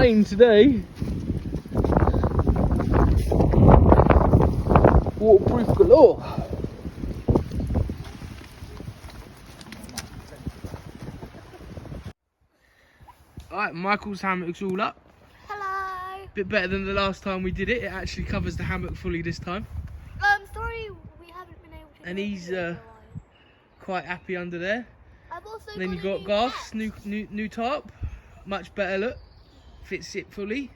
rain today. Waterproof galore. Alright, Michael's hammock's all up. Hello. Bit better than the last time we did it. It actually covers the hammock fully this time. Sorry we haven't been able to. And he's quite happy under there. I've also And then you got Garth's new tarp, much better look, fits it fully.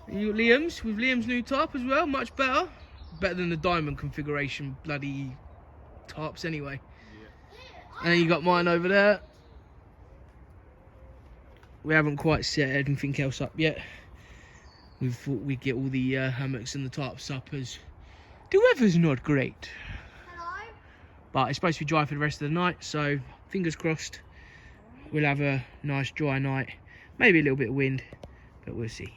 And you got Liam's with Liam's new tarp as well, much better. Better than the diamond configuration bloody tarps anyway. Yeah. And then you got mine over there. We haven't quite set anything else up yet. We thought we'd get all the hammocks and the tarps up as the weather's not great. Hello. But it's supposed to be dry for the rest of the night, so fingers crossed we'll have a nice dry night. Maybe a little bit of wind, but we'll see.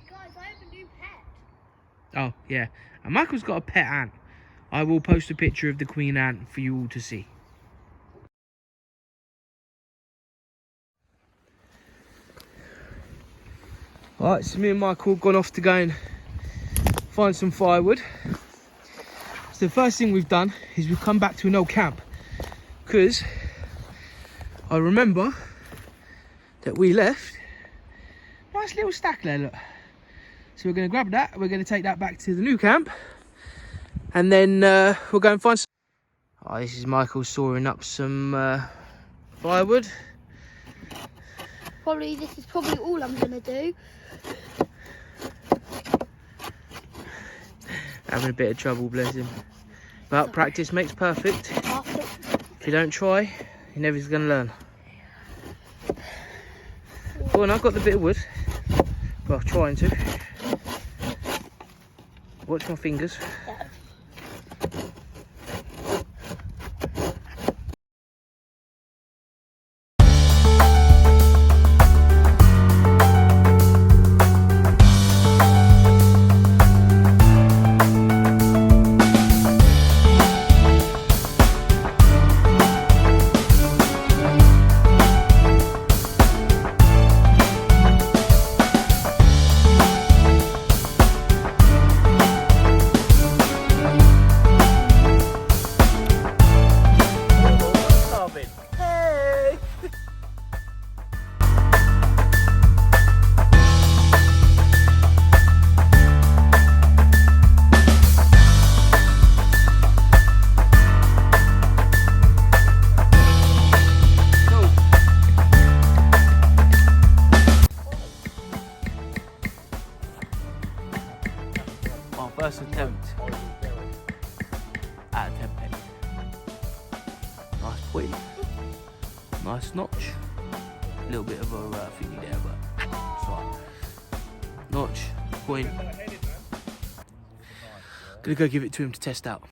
Guys, I have a new pet. Oh, yeah. And Michael's got a pet ant. I will post a picture of the queen ant for you all to see. Alright, so me and Michael have gone off to go and find some firewood. So the first thing we've done is we've come back to an old camp, because I remember that we left a nice little stack there, look. So we're going to grab that, we're going to take that back to the new camp, and then we'll go and find some... Oh, this is Michael sawing up some firewood. This is probably all I'm going to do. Having a bit of trouble, bless him. But practice makes perfect. If you don't try, you're never going to learn. Go on, I've got the bit of wood. Well, trying to. Watch my fingers. First attempt at a 10 penny. Nice point, nice notch. A little bit of a thingy there, but it's fine. Notch, point. Gonna go give it to him to test out.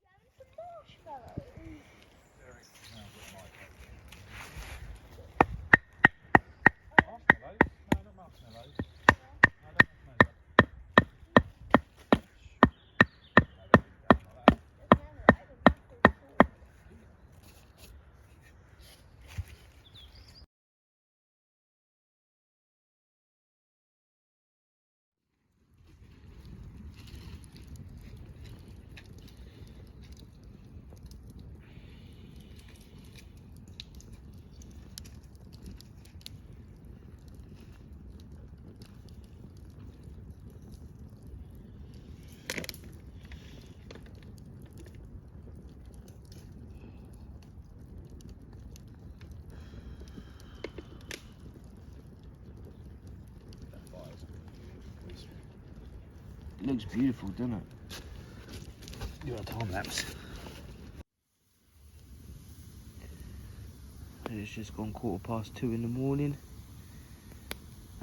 It looks beautiful, doesn't it? Do a time lapse. It's just gone 2:15 in the morning,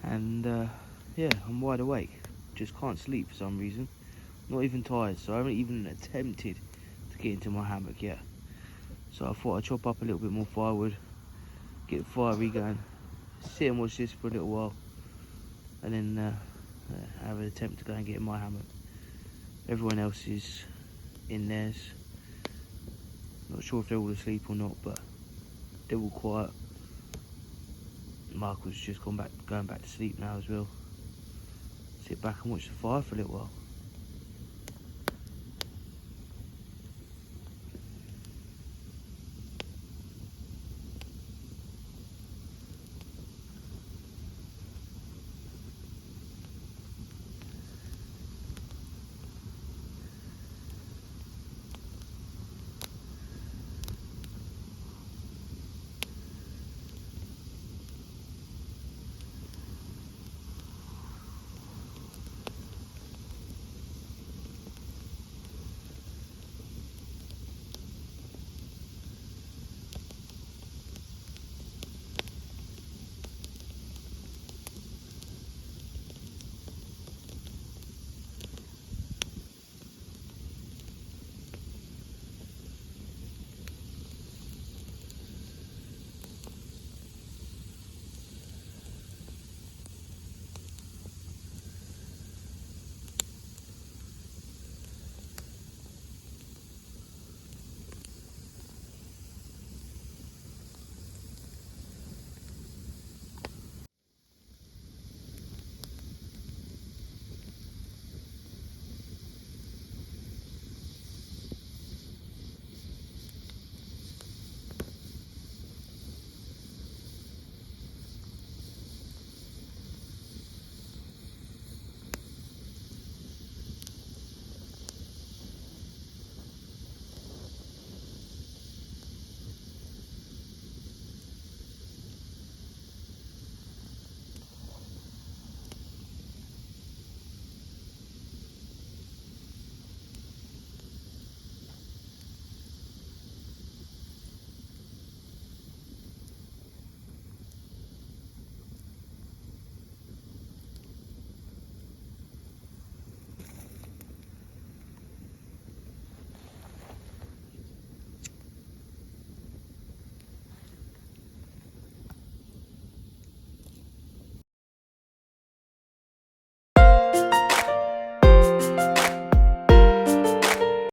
and yeah, I'm wide awake. Just can't sleep for some reason. Not even tired, so I haven't even attempted to get into my hammock yet. So I thought I'd chop up a little bit more firewood, get the fire going, sit and watch this for a little while, and then have an attempt to go and get in my hammock. Everyone else is in theirs. Not sure if they're all asleep or not, but they're all quiet. Michael's just going back to sleep now as well. sit back and watch the fire for a little while.